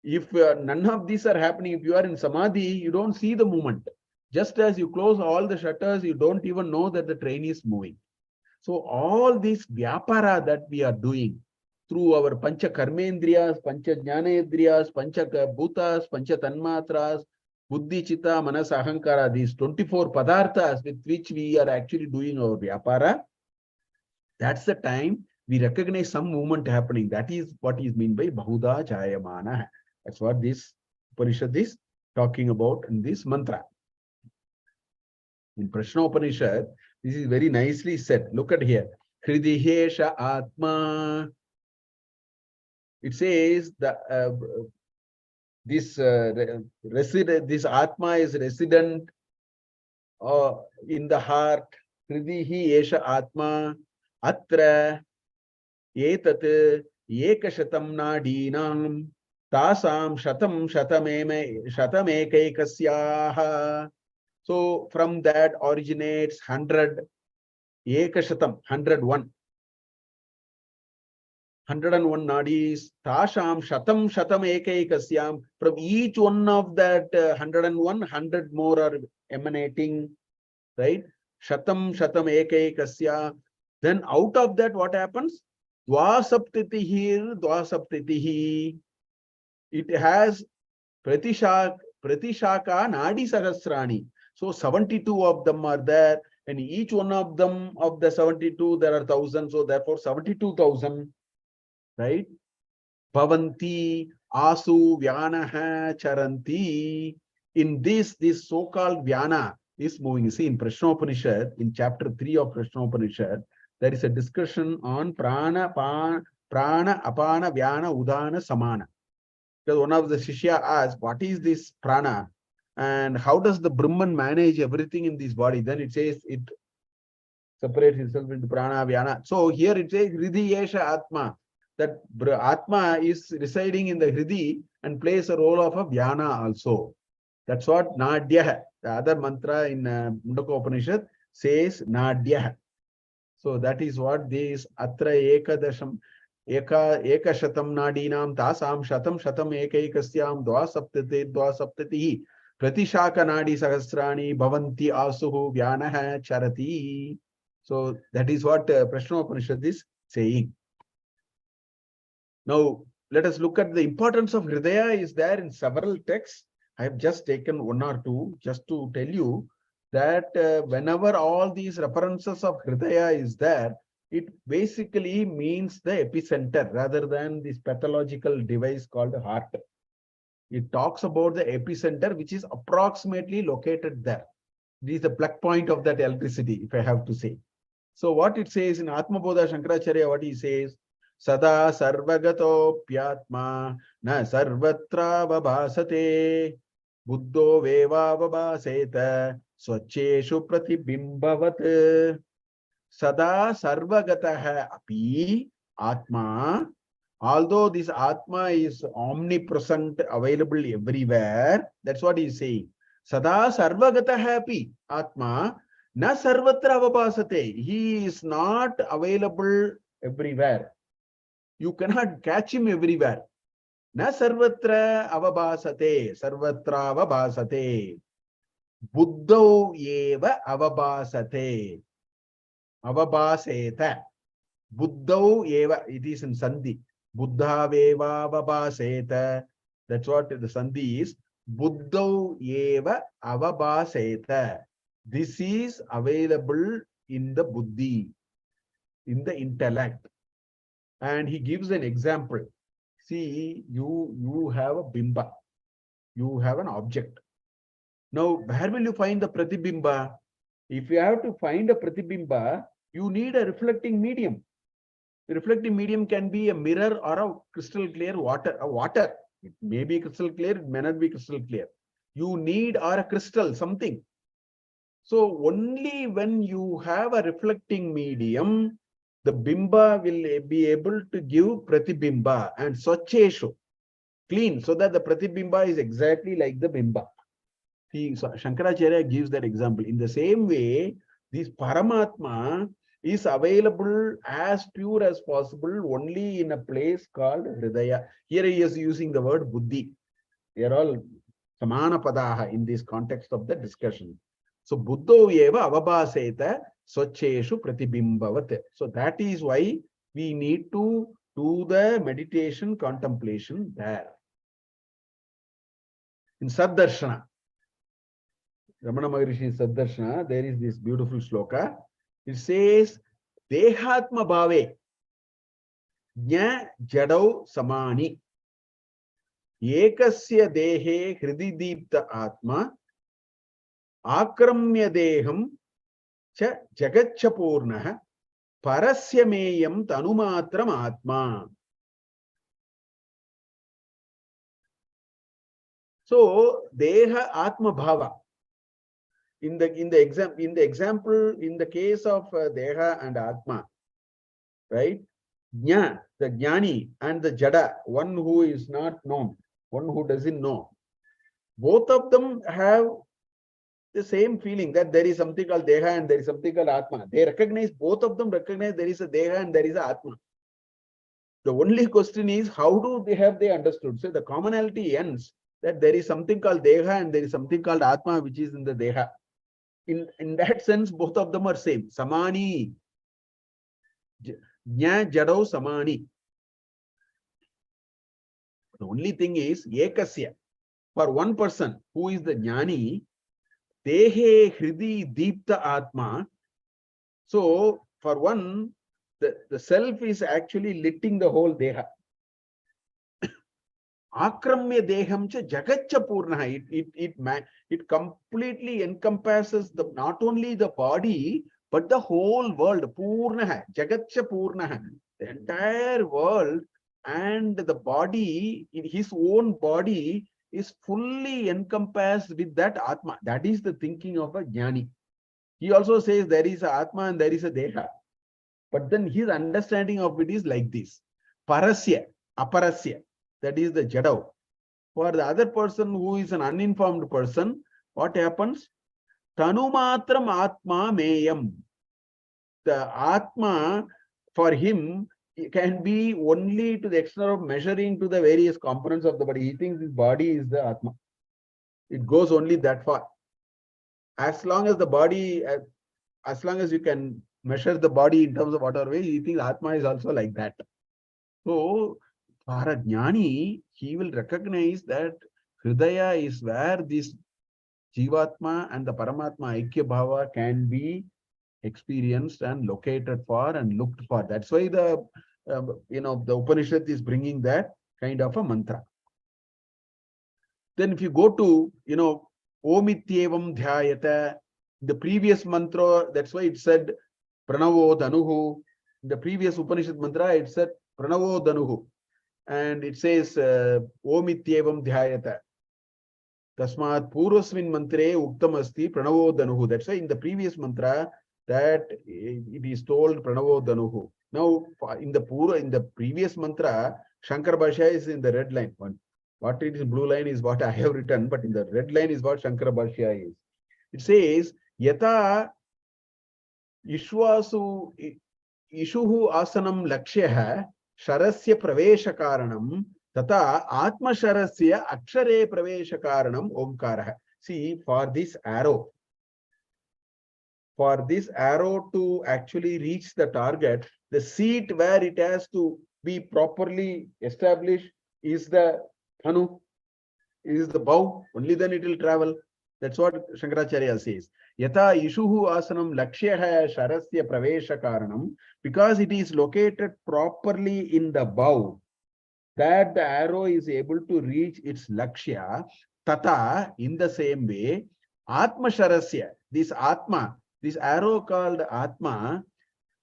If none of these are happening, if you are in Samadhi, you don't see the movement. Just as you close all the shutters, you don't even know that the train is moving. So all these vyapara that we are doing through our pancha karmendriyas, pancha jnanendriyas, pancha bhutas, pancha tanmatras, buddhi, chitta, manas, ahankara, these 24 padarthas with which we are actually doing our vyapara, that's the time we recognize some movement happening. That is what is meant by Bahuda Jayamana. That's what this Upanishad is talking about in this mantra. In Prashnopanishad, this is very nicely said. Look at here. Hridihesha Atma. It says that this Atma is resident in the heart. Hridihi Esha Atma. Atra Etat Ekashatam Nadinam Tasam Shatamekaikasyaha. So from that originates 100, Ekashatam, 101. 101 nadis, Tasham Shatam Ekaikasyam. From each one of that 101, 100 more are emanating, right? Shatam Ekaikasya. Then out of that, what happens? Dvasaptitihi. It has Pratishaka Nadi Sahasrani. So 72 of them are there, and each one of them of the 72, there are 1,000. So therefore 72,000, right? Bhavanti, Asu, Vyanaha, Charanti. In this so-called Vyana is moving. You see, in Prashnopanishad, in chapter 3 of Prashnopanishad, there is a discussion on Prana, Apana, Vyana, Udana, Samana. Because one of the Shishya asked, what is this Prana? And how does the Brahman manage everything in this body? Then it says it separates itself into Prana, Vyana. So here it says Hridhi Yesha Atma. That Atma is residing in the Hridhi and plays a role of a Vyana also. That's what Nadya, the other mantra in Mundakopanishad says Nadya. So that is what this Atra Ekadasham Ekashatam Nadinam Tasam Shatam Ekaikasyam Dvasaptatihi Pratishaka Nadi Sahasrani Bhavanti Asuhu Vyanaha Charati. So that is what Prashnopanishad is saying. Now let us look at the importance of Hridaya is there in several texts. I have just taken one or two just to tell you that whenever all these references of Hridaya is there, it basically means the epicenter rather than this pathological device called heart. It talks about the epicenter, which is approximately located there. This is the plug point of that electricity, if I have to say. So what it says in Atma Bodha Shankaracharya, what he says, Sada sarvagato pyatma na sarvatra vabhasate buddho veva vabhaseta swacheshu pratibimbavat. Sada sarvagataha api atma. Although this atma is omnipresent, available everywhere, that's what he's saying. Sada sarvagataha api atma na sarvatra vabhasate. He is not available everywhere. You cannot catch him everywhere. Na sarvatra avabhasate, sarvatra avabhasate. Buddho eva avabhasate. Avabhaseta. Buddho eva, it is in Sandhi. Buddha veva avabhaseta. That's what the Sandhi is. Buddho eva avabhaseta. This is available in the buddhi, in the intellect. And he gives an example. See, you have a bimba. You have an object. Now, where will you find the pratibimba? If you have to find a pratibimba, you need a reflecting medium. The reflecting medium can be a mirror or a crystal clear water. It may be crystal clear, it may not be crystal clear. You need or a crystal, something. So only when you have a reflecting medium, the bimba will be able to give pratibimba and swacheshu, clean, so that the pratibimba is exactly like the bimba. Shankaracharya gives that example. In the same way, this Paramatma is available as pure as possible only in a place called Hridaya. Here he is using the word Buddhi. They are all Samana Padaha in this context of the discussion. So Buddho eva avabhaseta swacheshu pratibimbavat. So that is why we need to do the meditation contemplation there. In Saddarshana, Ramana Maharishi Saddarshana, there is this beautiful shloka. It says, Dehatma bhave jna jadau samani ekasya dehe hridi deepta atma akramya deham cha jagatcha purnah parasya meyam tanumatram atma. So deha atma bhava. In the example, in the case of deha and atma, right? Jna, the jnani, and the jada, one who is not known, one who doesn't know, both of them have the same feeling that there is something called deha and there is something called atma. They recognize, both of them recognize there is a deha and there is a atma. The only question is, how do they understood? So the commonality ends that there is something called deha and there is something called atma, which is in the deha. In that sense, both of them are same. Samani. Jna jadau samani. The only thing is, ekasya. For one person who is the jnani, dehe hridi deepta atma. So for one, the self is actually lighting the whole deha. Akramya deham cha jagatcha purnaha. It completely encompasses not only the body, but the whole world. Purnaha, jagatcha purnaha. The entire world and the body, in his own body, is fully encompassed with that atma. That is the thinking of a jnani. He also says there is a atma and there is a deha. But then his understanding of it is like this. Parasya, aparasya. That is the jadau. For the other person who is an uninformed person, what happens? Tanumatram atma meyam. The atma for him can be only to the extent of measuring to the various components of the body. He thinks his body is the atma. It goes only that far. As long as the body, as long as you can measure the body in terms of whatever way, he thinks atma is also like that. So for a jnani, he will recognize that Hridaya is where this Jivatma and the Paramatma Aikya Bhava can be experienced and located for and looked for. That's why the the Upanishad is bringing that kind of a mantra. Then if you go to Om Ityevam Dhyayata, the previous mantra, that's why it said Pranavo Danuhu. In the previous Upanishad mantra, it said Pranavo Danuhu. And it says Om Ityevam Dhyayata. Tasmat Purvasmin Mantre Uktam Asti Pranavo Danuhu. That's why in the previous mantra that it is told Pranavo Danuhu. Now in the previous mantra, Shankara Bhashya is in the red line. What it is blue line is what I have written, but in the red line is what Shankara Bhashya is. It says Yata Ishwasu Ishuhu Asanam Lakshya Sharasya Pravesha Karanam Tata Atma Sharasya Akshare Pravesha Karanam Omkara. See, for this arrow to actually reach the target, the seat where it has to be properly established is the Thanu, is the bow. Only then it will travel. That's what Shankaracharya says. Yata Ishuhu Asanam Lakshya Sharasya Pravesha Karanam, because it is located properly in the bow, that the arrow is able to reach its Lakshya. Tata, in the same way, Atma Sharasya, this Atma, this arrow called Atma,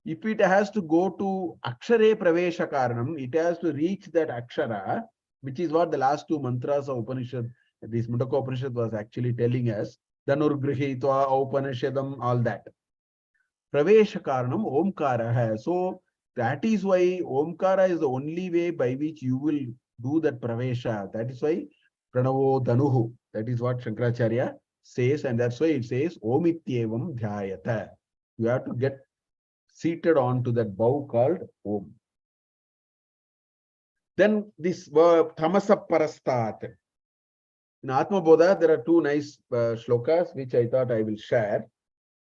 if it has to go to Akshare Pravesha Karanam, it has to reach that Akshara, which is what the last two mantras of Upanishad, this Mundakopanishad was actually telling us. Dhanurgrihitva, Upanishadam, all that. Pravesha Karanam, Omkara hai. So that is why Omkara is the only way by which you will do that Pravesha. That is why Pranavo Danuhu. That is what Shankaracharya says, and that's why it says Om Ityevam Dhyayata. You have to get seated onto that bow called Om. Then this verb Tamasa Parastat. In Atma Bodha, there are two nice shlokas which I thought I will share.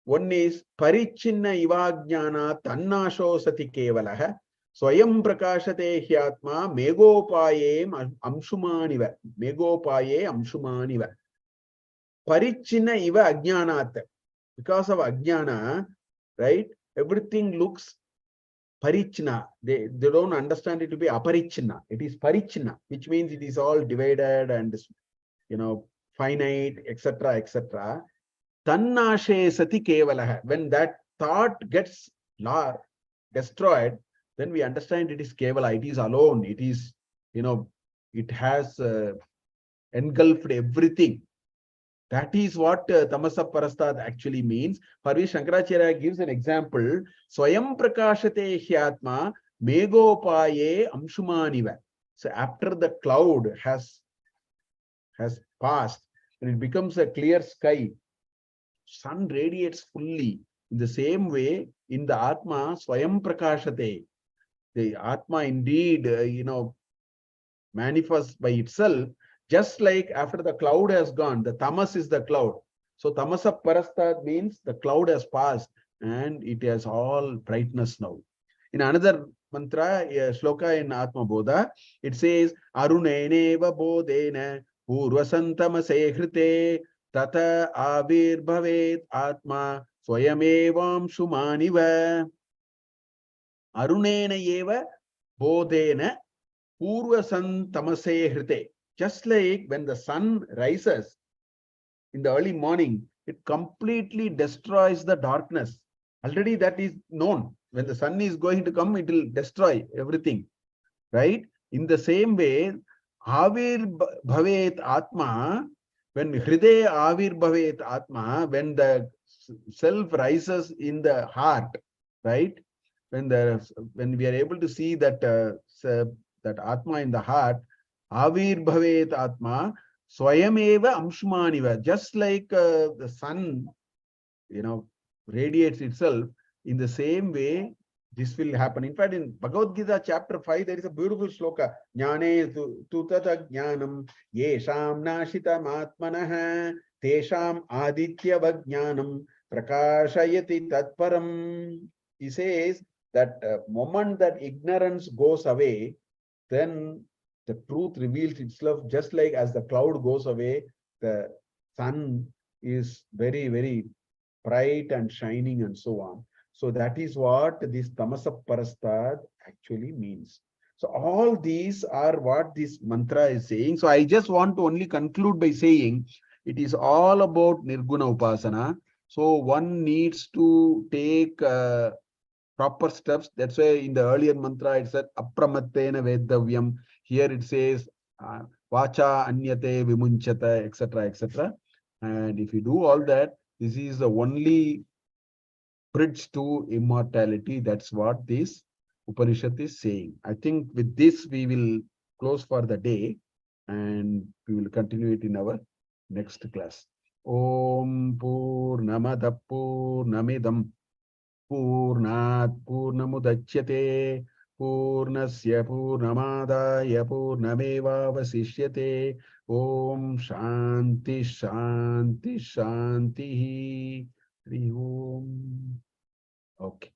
One is Parichinna Ivajnana Tannasho Sati Kevalaha Swayam Prakashate Hyatma Megopaye Amshumaniva. Megopaye Amshumaniva. Parichinna Iva Ajnanat. Because of Ajnana, right? Everything looks Parichna. They don't understand it to be Aparichna. It is Parichna, which means it is all divided and finite, etc., etc. Tannashe sati kevalaha. When that thought gets destroyed, then we understand it is kevala. It is alone. It is, it has engulfed everything. That is what Tamasa Parastad actually means. For which Shankaracharya gives an example. Swayam prakashate hyatma megopaye amshumaniva. So after the cloud has passed and it becomes a clear sky, sun radiates fully. In the same way, in the Atma, Swayam Prakashate, the Atma indeed, manifests by itself, just like after the cloud has gone, the Tamas is the cloud. So Tamasa Parastad means the cloud has passed and it has all brightness now. In another mantra, shloka in Atma Bodha, it says, Aruneneva Bodhena Purvasantama Sehrite Tata Avir Bhavet Atma Swayamevam Shumaniva. Arunena Eva Bodhena Purvasantama Hrite. Just like when the sun rises in the early morning, it completely destroys the darkness. Already that is known. When the sun is going to come, it will destroy everything. Right? In the same way, Avir Bhavet Atma, when Hriday Avir Bhavet Atma, when the self rises in the heart, right? When we are able to see that that Atma in the heart, Avirbhavet Atma Swayameva Amshmaniva. Just like the sun, radiates itself, in the same way, this will happen. In fact, in Bhagavad Gita chapter 5, there is a beautiful sloka. Jnane tutata jnanam yesham nashitam atmanah tesham aditya vajnanam prakashayati tatparam. He says that moment that ignorance goes away, then the truth reveals itself, just like as the cloud goes away, the sun is very, very bright and shining and so on. So that is what this tamasa parastad actually means. So all these are what this mantra is saying. So I just want to only conclude by saying it is all about nirguna upasana. So one needs to take proper steps. That's why in the earlier mantra it said apramattena vedavyam. Here it says vacha anyate vimunchata, etc., etc. And if you do all that, this is the only bridge to immortality. That's what this Upanishad is saying. I think with this we will close for the day and we will continue it in our next class. Om Purnamada Purnamidam Purnat Purnamudachyate Purnasya Purnamadaya Purnameva Vasishyate. Om Shanti Shanti Shanti. Hari Om. Okay.